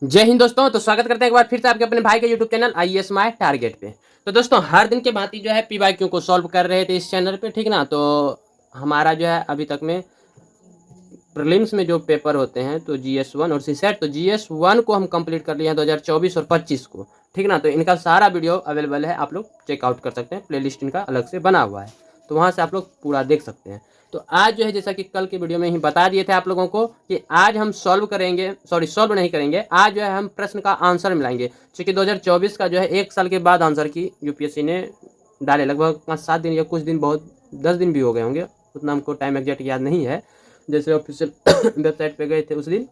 जय हिंद दोस्तों। तो स्वागत करते हैं एक बार फिर से आपके अपने भाई के YouTube channel IAS my target पे। तो दोस्तों हर दिन के भांति जो है पीवाईक्यू को सॉल्व कर रहे थे इस चैनल पे, ठीक ना। तो हमारा जो है अभी तक में प्रीलिम्स में जो पेपर होते हैं तो GS1 और सीसेट, तो GS1 को हम कंप्लीट कर लिए हैं 2024 और 25 को, ठीक ना। तो इनका सारा वीडियो अवेलेबल है, आप लोग चेकआउट कर सकते हैं। प्लेलिस्ट इनका अलग से बना हुआ है, तो वहाँ से आप लोग पूरा देख सकते हैं। तो आज जो है जैसा कि कल के वीडियो में ही बता दिए थे आप लोगों को कि आज हम सॉल्व करेंगे, सॉल्व नहीं करेंगे, आज जो है हम प्रश्न का आंसर मिलाएंगे। क्योंकि 2024 का जो है 1 साल के बाद आंसर की यूपीएससी ने डाले, लगभग 5-7 दिन या कुछ दिन, बहुत 10 दिन भी हो गए होंगे, उतना हमको टाइम एग्जैक्ट याद नहीं है। जैसे ऑफिशियल वेबसाइट पे गए थे उस दिन,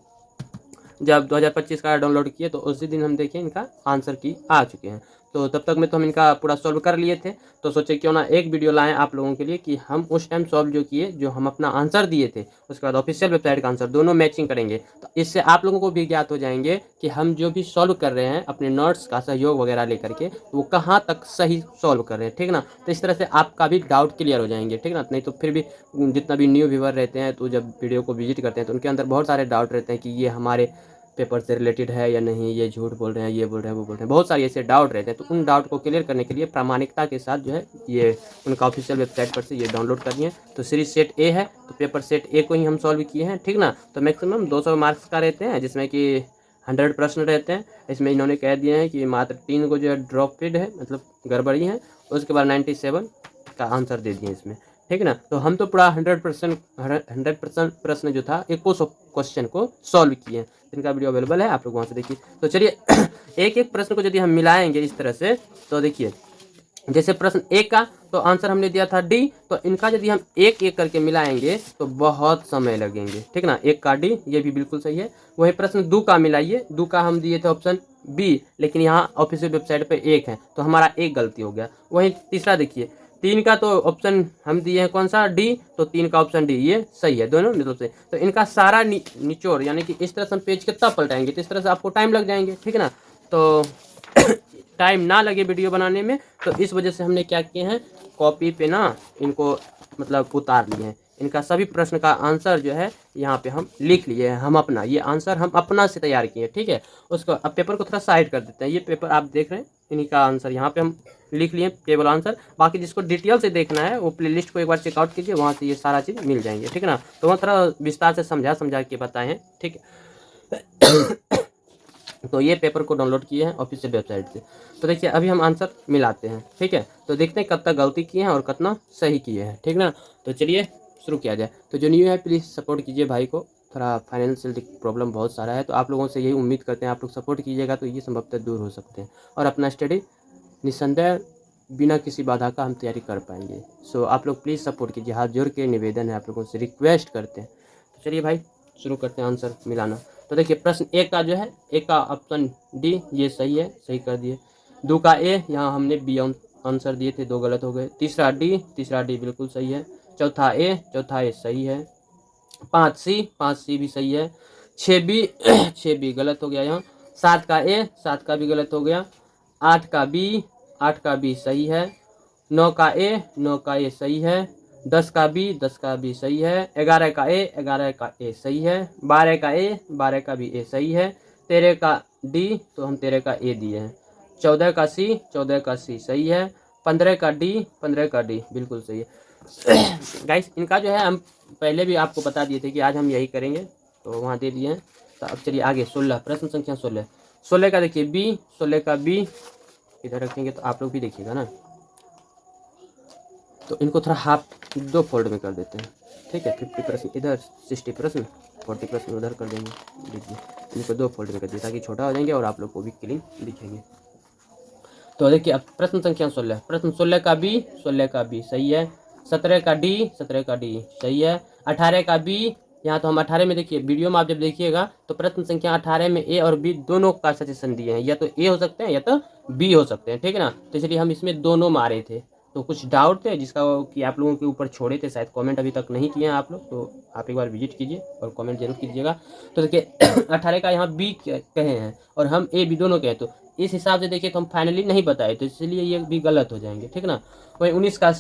जब 2025 का डाउनलोड किए तो उसी दिन हम देखें इनका आंसर की आ चुके हैं। तो तब तक में तो हम इनका पूरा सॉल्व कर लिए थे, तो सोचे क्यों ना एक वीडियो लाएं आप लोगों के लिए कि हम उस टाइम सॉल्व जो किए, जो हम अपना आंसर दिए थे, उसके बाद ऑफिशियल वेबसाइट का आंसर, दोनों मैचिंग करेंगे। तो इससे आप लोगों को भी ज्ञात हो जाएंगे कि हम जो भी सॉल्व कर रहे हैं अपने नोट्स का सहयोग वगैरह लेकर के, वो कहाँ तक सही सॉल्व कर रहे हैं, ठीक ना। तो इस तरह से आपका भी डाउट क्लियर हो जाएंगे, ठीक ना। नहीं तो फिर भी जितना भी न्यू व्यूवर रहते हैं तो जब वीडियो को विजिट करते हैं तो उनके अंदर बहुत सारे डाउट रहते हैं कि ये हमारे पेपर से रिलेटेड है या नहीं, ये झूठ बोल रहे हैं, ये बोल रहे हैं, वो बोल रहे हैं, बहुत सारे ऐसे डाउट रहते हैं। तो उन डाउट को क्लियर करने के लिए प्रामाणिकता के साथ जो है ये उनका ऑफिशियल वेबसाइट पर से ये डाउनलोड कर दिए। तो सीरीज सेट ए है, तो पेपर सेट ए को ही हम सॉल्व किए हैं, ठीक ना। तो मैक्सिमम 200 मार्क्स का रहते हैं, जिसमें कि 100 प्रश्न रहते हैं। इसमें इन्होंने कह दिए हैं कि मात्र 3 को जो है ड्रॉपेड है, मतलब गड़बड़ी है, उसके बाद 97 का आंसर दे दिए इसमें, ठीक ना। तो हम तो पूरा 100% प्रश्न जो था 100 क्वेश्चन को सॉल्व किए हैं। इनका वीडियो अवेलेबल है, आप लोग वहाँ से देखिए। तो चलिए एक एक प्रश्न को यदि हम मिलाएंगे इस तरह से, तो देखिए जैसे प्रश्न एक का तो आंसर हमने दिया था डी, तो इनका यदि हम एक एक करके मिलाएंगे तो बहुत समय लगेंगे, ठीक ना। एक का डी, ये भी बिल्कुल सही है। वही प्रश्न दो का मिलाइए, दो का हम दिए थे ऑप्शन बी, लेकिन यहाँ ऑफिशियल वेबसाइट पे एक है, तो हमारा एक गलती हो गया। वहीं तीसरा देखिए, तीन का तो ऑप्शन हम दिए हैं कौन सा, डी, तो तीन का ऑप्शन डी, ये सही है दोनों मतलब से। तो इनका सारा निचोड़, यानी कि इस तरह से हम पेज कितना पलटाएंगे तो इस तरह से आपको टाइम लग जाएंगे, ठीक है ना। तो टाइम ना लगे वीडियो बनाने में, तो इस वजह से हमने क्या किए हैं, कॉपी पे ना इनको मतलब उतार लिए हैं। इनका सभी प्रश्न का आंसर जो है यहाँ पे हम लिख लिए हैं, हम अपना ये आंसर हम अपना से तैयार किए हैं, ठीक है। उसको अब पेपर को थोड़ा साइड कर देते हैं। ये पेपर आप देख रहे हैं, इन्हीं का आंसर यहाँ पे हम लिख लिए टेबल आंसर। बाकी जिसको डिटेल से देखना है वो प्लेलिस्ट को एक बार चेकआउट कीजिए, वहाँ से ये सारा चीज़ मिल जाएंगे, ठीक है ना। तो वहाँ थोड़ा विस्तार से समझा के बताए हैं, ठीक है। तो ये पेपर को डाउनलोड किए हैं ऑफिशियल वेबसाइट से। तो देखिए अभी हम आंसर मिलाते हैं, ठीक है। तो देखते हैं कितना गलती किए हैं और कितना सही किए हैं, ठीक ना। तो चलिए शुरू किया जाए। तो जो न्यू है प्लीज़ सपोर्ट कीजिए भाई को, थोड़ा फाइनेंशियल प्रॉब्लम बहुत सारा है, तो आप लोगों से यही उम्मीद करते हैं, आप लोग सपोर्ट कीजिएगा तो ये संभवतः दूर हो सकते हैं, और अपना स्टडी निस्संदेह बिना किसी बाधा का हम तैयारी कर पाएंगे। सो आप लोग प्लीज़ सपोर्ट कीजिए, हाथ जोड़ के निवेदन है, आप लोगों से रिक्वेस्ट करते हैं। तो चलिए भाई शुरू करते हैं आंसर मिलाना। तो देखिए प्रश्न एक का जो है, एक का ऑप्शन डी ये सही है, सही कर दिए। दो का ए, यहाँ हमने बी आंसर दिए थे, दो गलत हो गए। तीसरा डी बिल्कुल सही है। चौथा ए सही है। 5 सी भी सही है। 6 बी 6 बी गलत हो गया यहाँ। 7 का भी गलत हो गया। 8 का बी सही है। 9 का ए सही है। 10 का बी सही है। 11 का ए सही है। 12 का ए सही है। 13 का डी, तो हम 13 का ए दिए हैं। 14 का सी सही है। 15 का डी बिल्कुल सही है। गाइस इनका जो है हम पहले भी आपको बता दिए थे कि आज हम यही करेंगे, तो वहाँ दे दिए हैं। तो अब चलिए आगे 16, प्रश्न संख्या 16 का देखिए बी, 16 का बी इधर रखेंगे तो आप लोग भी देखिएगा ना। तो इनको थोड़ा हाफ दो फोल्ड में कर देते हैं, ठीक है। 50% इधर, 60%, 40% उधर कर देंगे। देखिए इनको दो फोल्ड में कर दिए ताकि छोटा हो जाएंगे और आप लोग को भी क्लीन दिखेंगे। तो देखिए अब प्रश्न संख्या 16, प्रश्न 16 का बी सही है। 17 का डी सही है। 18 का बी, यहाँ तो हम 18 में देखिए, वीडियो में आप जब देखिएगा तो प्रश्न संख्या 18 में ए और बी दोनों का सजेशन दिए हैं, या तो ए हो सकते हैं या तो बी हो सकते हैं, ठीक है ना। तो इसलिए हम इसमें दोनों मारे थे। तो कुछ डाउट थे जिसका कि आप लोगों के ऊपर छोड़े थे, शायद कमेंट अभी तक नहीं किए हैं आप लोग, तो आप एक बार विजिट कीजिए और कमेंट जरूर कीजिएगा। तो देखिए 18 का यहाँ बी कहे हैं और हम ए बी दोनों कहे, तो इस हिसाब से देखिए तो हम फाइनली नहीं बताए, तो इसलिए ये भी गलत हो जाएंगे, ठीक ना। वही 19 का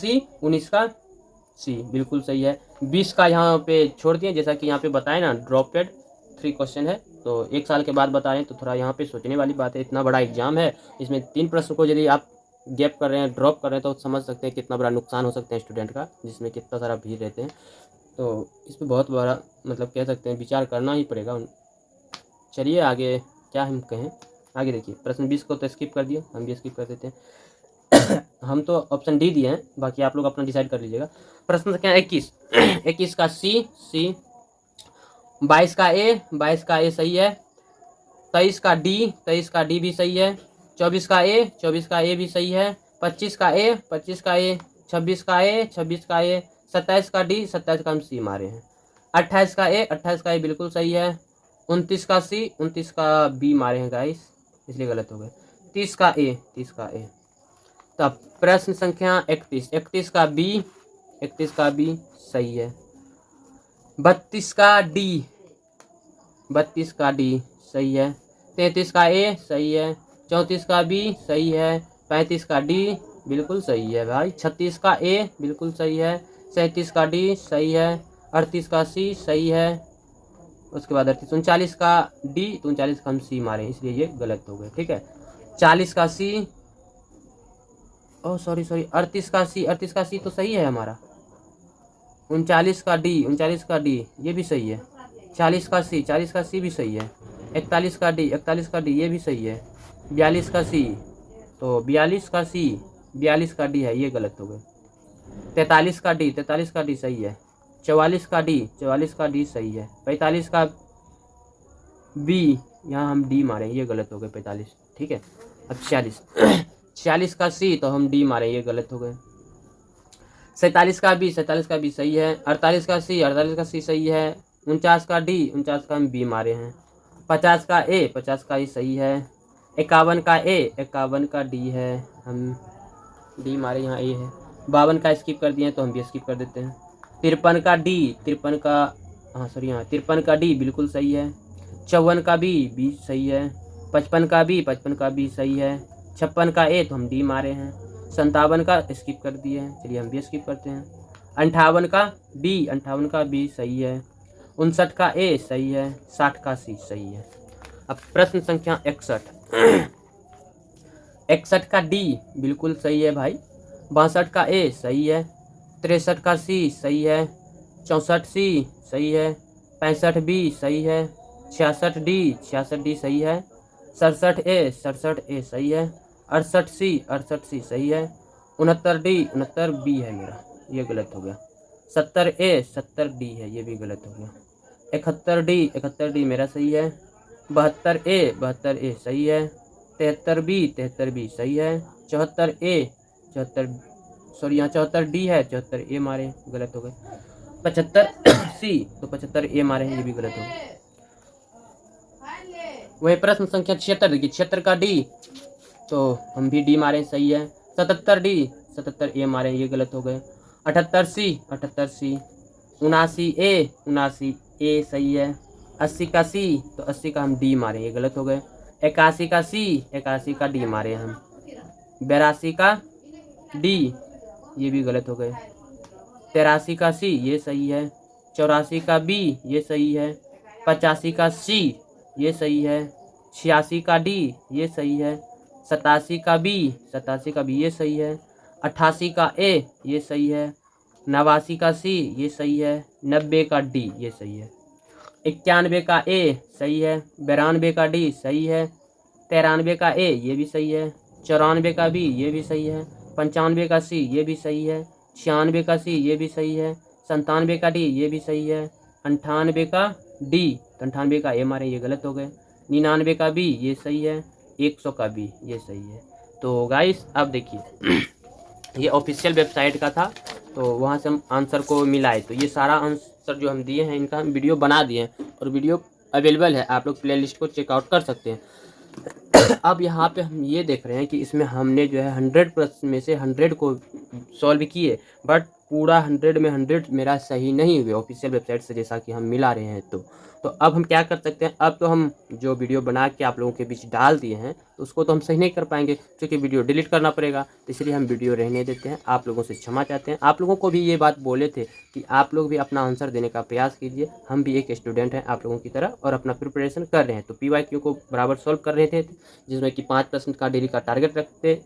सी बिल्कुल सही है। 20 का यहाँ पे छोड़ दिए, जैसा कि यहाँ पे बताए ना ड्रॉपेड 3 क्वेश्चन है, तो 1 साल के बाद बता रहे हैं, तो थोड़ा यहाँ पे सोचने वाली बात है। इतना बड़ा एग्जाम है, इसमें 3 प्रश्न को यदि आप गैप कर रहे हैं, ड्रॉप कर रहे हैं, तो समझ सकते हैं कितना बड़ा नुकसान हो सकता है स्टूडेंट का, जिसमें कितना सारा भीड़ रहते हैं। तो इस पर बहुत बड़ा मतलब कह सकते हैं विचार करना ही पड़ेगा। चलिए आगे क्या हम कहें, आगे देखिए। प्रश्न 20 को तो स्किप कर दिए, हम भी स्किप कर देते हैं। हम तो ऑप्शन डी दिए हैं, बाकी आप लोग अपना डिसाइड कर लीजिएगा। प्रश्न संख्या 21। 21 का सी 22 का ए सही है। 23 का डी भी सही है। 24 का ए भी सही है। 25 का ए 26 का ए 27 का डी 27 का हम सी मारे हैं। 28 का ए बिल्कुल सही है। 29 का सी 29 का बी मारे हैं गाइस, इसलिए गलत हो गए। 30 का ए। तो अब प्रश्न संख्या 31 का बी सही है। 32 का डी सही है। 33 का ए सही है। 34 का बी सही है। 35 का डी बिल्कुल सही है भाई। 36 का ए बिल्कुल सही है। 37 का डी सही है। 38 का सी सही है। उसके बाद 39 का डी, 39 का हम सी मारे, इसलिए ये गलत हो गए। ठीक है। 40 का सी, ओह सॉरी 38 का सी तो सही है हमारा। 39 का डी ये भी सही है। 40 का सी भी सही है। 41 का डी ये भी सही है। 42 का सी, तो 42 का डी है, ये गलत हो गए। 43 का डी सही है। 44 का डी सही है। 45 का बी, यहाँ हम डी मारे, ये गलत हो गए 45। ठीक है। अब 46 का सी, तो हम डी मारे, ये गलत हो गए। 47 का बी सही है। 48 का सी सही है। 49 का डी, 49 का हम बी मारे हैं। 50 का ई सही है। 51 का डी है, हम डी मारे, यहाँ ए है। 52 का स्किप कर दिए, तो हम भी स्किप कर देते हैं। 53 का डी बिल्कुल सही है। 54 का बी सही है। 55 का बी सही है। 56 का ए, तो हम डी मारे हैं। 57 का स्किप कर दिए हैं, चलिए हम भी स्किप करते हैं। 58 का बी सही है। 59 का ए सही है। 60 का सी सही है। अब प्रश्न संख्या 61। 61 का डी बिल्कुल सही है भाई। 62 का ए सही है। 63 का सी सही है। 64 सी सही है। 65 बी सही है। 66 डी सही है। 67 ए सही है। 68 सी सही है। 69 बी है मेरा, ये गलत हो गया। 70 डी है, ये भी गलत हो गया। 71 डी मेरा सही है। 72 ए सही है। 73 बी सही है। 74 डी है, 74 ए मारे, गलत हो गए। 75 सी, तो 75 ए मारे हैं, ये भी गलत हो गए। वही प्रश्न संख्या 76 देखिए। 76 का डी, तो हम भी डी मारे, सही है। 77 ए मारे, ये गलत हो गए। 78 सी 79 ए सही है। 80 का सी, तो 80 का हम डी मारे, ये गलत हो गए। 81 का डी मारे हम। 82 का डी, ये भी गलत हो गए। 83 का सी, ये सही है। 84 का बी, ये सही है। 85 का सी, ये सही है। 86 का डी, ये सही है। 87 का बी, ये सही है। 88 का ए, ये सही है। 89 का सी, ये सही है। 90 का डी, ये सही है। 91 का ए सही है। 92 का डी सही है। 93 का ए, ये भी सही है। 94 का बी, ये भी सही है। 95 का सी, ये भी सही है। 96 का सी, ये भी सही है। 97 का डी, ये भी सही है। 98 का डी, 98 का ए मारे, ये गलत हो गए। 99 का बी, ये सही है। 100 का बी, ये सही है। तो गाइस अब देखिए, ये ऑफिशियल वेबसाइट का था, तो वहाँ से हम आंसर को मिलाए, तो ये सारा आंसर जो हम दिए हैं, इनका हम वीडियो बना दिए हैं और वीडियो अवेलेबल है, आप लोग प्लेलिस्ट को चेकआउट कर सकते हैं। अब यहाँ पे हम ये देख रहे हैं कि इसमें हमने जो है 100 प्रश्न में से 100 को सॉल्व किए, बट पूरा 100 में 100 मेरा सही नहीं हुए ऑफिशियल वेबसाइट से, जैसा कि हम मिला रहे हैं। तो अब हम क्या कर सकते हैं, अब तो हम जो वीडियो बना के आप लोगों के बीच डाल दिए हैं तो उसको तो हम सही नहीं कर पाएंगे, क्योंकि वीडियो डिलीट करना पड़ेगा। तो इसलिए हम वीडियो रहने देते हैं, आप लोगों से क्षमा चाहते हैं। आप लोगों को भी ये बात बोले थे कि आप लोग भी अपना आंसर देने का प्रयास कीजिए, हम भी एक स्टूडेंट हैं आप लोगों की तरह और अपना प्रिपरेशन कर रहे हैं। तो PYQ को बराबर सॉल्व कर रहे थे, जिसमें कि 5% का डेली का टारगेट रखते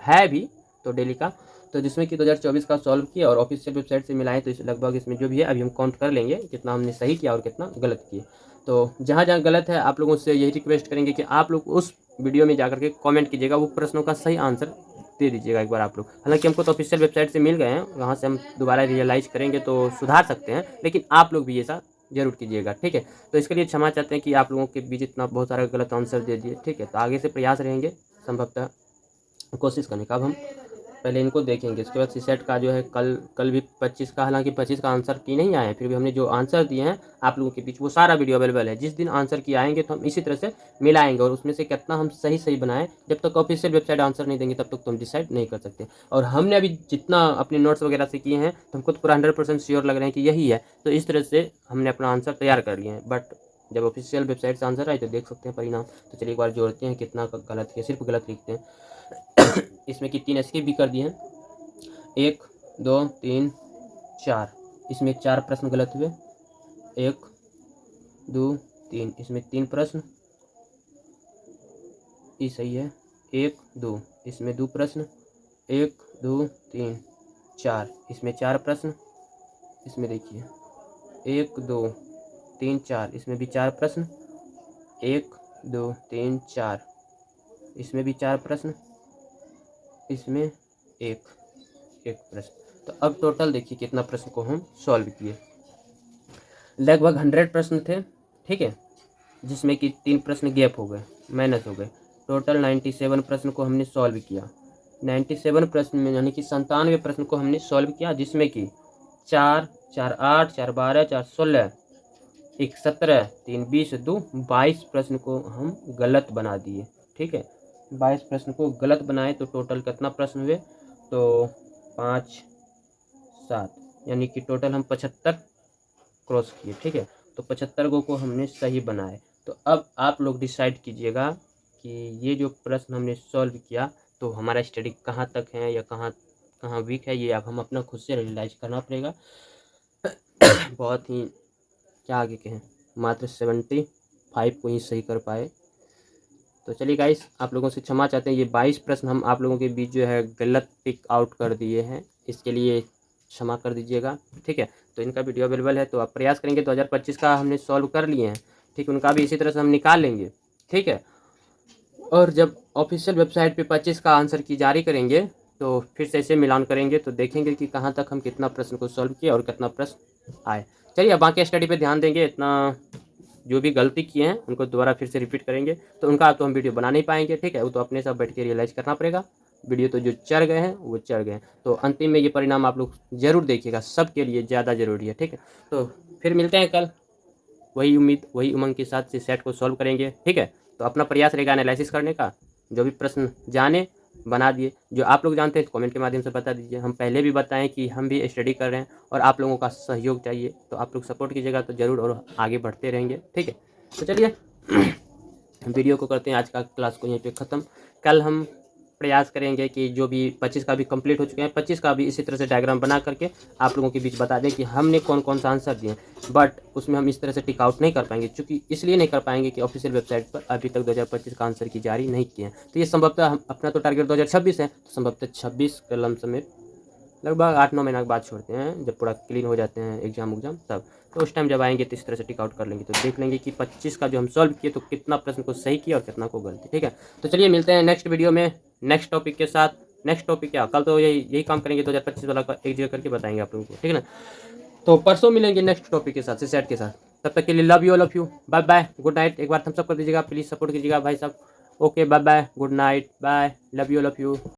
है भी, तो डेली का, तो जिसमें कि 2024 का सॉल्व किया और ऑफिशियल वेबसाइट से मिलाएं तो इस लगभग इसमें जो भी है अभी हम काउंट कर लेंगे कितना हमने सही किया और कितना गलत किया। तो जहाँ जहाँ गलत है आप लोगों से यही रिक्वेस्ट करेंगे कि आप लोग उस वीडियो में जाकर के कमेंट कीजिएगा, वो प्रश्नों का सही आंसर दे दीजिएगा एक बार आप लोग। हालांकि हमको तो ऑफिशियल वेबसाइट से मिल गए हैं, वहाँ से हम दोबारा रियलाइज़ करेंगे तो सुधार सकते हैं, लेकिन आप लोग भी ऐसा जरूर कीजिएगा, ठीक है। तो इसके लिए क्षमा चाहते हैं कि आप लोगों के बीच इतना बहुत सारा गलत आंसर दे दिए, ठीक है। तो आगे से प्रयास रहेंगे संभवतः कोशिश करने का। अब हम पहले इनको देखेंगे, इसके बाद सीसेट का जो है कल भी 25 का, हालांकि 25 का आंसर की नहीं आया है, फिर भी हमने जो आंसर दिए हैं आप लोगों के बीच वो सारा वीडियो अवेलेबल है। जिस दिन आंसर की आएंगे तो हम इसी तरह से मिलाएंगे और उसमें से कितना हम सही बनाएं। जब तक ऑफिशियल वेबसाइट आंसर नहीं देंगे तब तक तो हम डिसाइड नहीं कर सकते। और हमने अभी जितना अपने नोट्स वगैरह से किए हैं तो हमको तो पूरा 100% श्योर लग रहे हैं कि यही है, तो इस तरह से हमने अपना आंसर तैयार कर लिए हैं। बट जब ऑफिशियल वेबसाइट से आंसर आए तो देख सकते हैं परिणाम। तो चलिए एक बार जोड़ते हैं कितना गलत किया, सिर्फ गलत लिखते हैं। इसमें कि 3 एस्केप भी कर दिए हैं, 1 2 3 4, इसमें 4 प्रश्न गलत हुए, 1 2 3, इसमें 3 प्रश्न, ये सही है, 1 2, इसमें 2 प्रश्न, 1 2 3 4, इसमें 4 प्रश्न, इसमें देखिए 1 2 3 4, इसमें भी 4 प्रश्न, 1 2 3 4, इसमें भी 4 प्रश्न, इसमें एक प्रश्न। तो अब टोटल देखिए कितना प्रश्न को हम सॉल्व किए। लगभग 100 प्रश्न थे, ठीक है, जिसमें कि 3 प्रश्न गैप हो गए, माइनस हो गए। टोटल 97 प्रश्न को हमने सॉल्व किया। 97 प्रश्न में यानी कि 97 प्रश्न को हमने सॉल्व किया, जिसमें कि 4 4 8 4 12 4 16 1 17 3 20 2 22 प्रश्न को हम गलत बना दिए, ठीक है। 22 प्रश्न को गलत बनाए तो टोटल कितना प्रश्न हुए, तो 5 7, यानी कि टोटल हम 75 क्रॉस किए, ठीक है। तो 75 को हमने सही बनाए। तो अब आप लोग डिसाइड कीजिएगा कि ये जो प्रश्न हमने सॉल्व किया तो हमारा स्टडी कहाँ तक है या कहाँ वीक है, ये अब हम अपना खुद से रियलाइज करना पड़ेगा। बहुत ही क्या आगे कहें, मात्र 75 को ही सही कर पाए। तो चलिए गाइस, आप लोगों से क्षमा चाहते हैं, ये 22 प्रश्न हम आप लोगों के बीच जो है गलत टिक आउट कर दिए हैं, इसके लिए क्षमा कर दीजिएगा, ठीक है। तो इनका वीडियो अवेलेबल है, तो आप प्रयास करेंगे। 2025 का हमने सॉल्व कर लिए हैं, ठीक है, उनका भी इसी तरह से हम निकाल लेंगे, ठीक है। और जब ऑफिशियल वेबसाइट पे 25 का आंसर की जारी करेंगे तो फिर से इसे मिलान करेंगे, तो देखेंगे कि कहाँ तक हम कितना प्रश्न को सॉल्व किया और कितना प्रश्न आए। चलिए अब बाकी स्टडी पे ध्यान देंगे, इतना जो भी गलती किए हैं उनको दोबारा फिर से रिपीट करेंगे। तो उनका तो हम वीडियो बना नहीं पाएंगे, ठीक है, वो तो अपने सब बैठ के रियलाइज़ करना पड़ेगा। वीडियो तो जो चढ़ गए हैं वो चढ़ गए हैं, तो अंतिम में ये परिणाम आप लोग ज़रूर देखिएगा, सबके लिए ज़्यादा ज़रूरी है, ठीक है। तो फिर मिलते हैं कल, वही उम्मीद वही उमंग के साथ से सेट को सॉल्व करेंगे, ठीक है। तो अपना प्रयास रहेगा एनालिसिस करने का, जो भी प्रश्न जाने बना दिए, जो आप लोग जानते हैं तो कमेंट के माध्यम से बता दीजिए। हम पहले भी बताएं कि हम भी स्टडी कर रहे हैं और आप लोगों का सहयोग चाहिए, तो आप लोग सपोर्ट कीजिएगा तो ज़रूर और आगे बढ़ते रहेंगे, ठीक है। तो चलिए वीडियो को करते हैं आज का क्लास को यहीं पे ख़त्म। कल हम प्रयास करेंगे कि जो भी 25 का भी कंप्लीट हो चुके हैं, 25 का भी इसी तरह से डायग्राम बना करके आप लोगों के बीच बता दें कि हमने कौन कौन सा आंसर दिए। बट उसमें हम इस तरह से टिक आउट नहीं कर पाएंगे, क्योंकि इसलिए नहीं कर पाएंगे कि ऑफिशियल वेबसाइट पर अभी तक 2025 का आंसर की जारी नहीं किए हैं। तो ये संभवतः हम अपना तो टारगेट 2026 है, तो संभवतः 26 के लमसम में लगभग 8-9 महीना के बाद छोड़ते हैं, जब पूरा क्लीन हो जाते हैं एग्जाम तब। तो उस टाइम जब आएंगे तो इस तरह से टिक आउट कर लेंगे, तो देख लेंगे कि 25 का जो हम सॉल्व किए तो कितना प्रश्न को सही किया और कितना को गलती, ठीक है। तो चलिए मिलते हैं नेक्स्ट वीडियो में नेक्स्ट टॉपिक के साथ। नेक्स्ट टॉपिक क्या, कल तो यही काम करेंगे, 2025 वाला का एक जगह करके बताएंगे आप लोगों को, ठीक है ना। तो परसों मिलेंगे नेक्स्ट टॉपिक के साथ, सेट के साथ। तब तक के लिए love you, bye bye, good night. एक बार थम्स अप कर दीजिएगा, प्लीज़ सपोर्ट कीजिएगा भाई साहब। Okay bye bye, good night, bye, love you.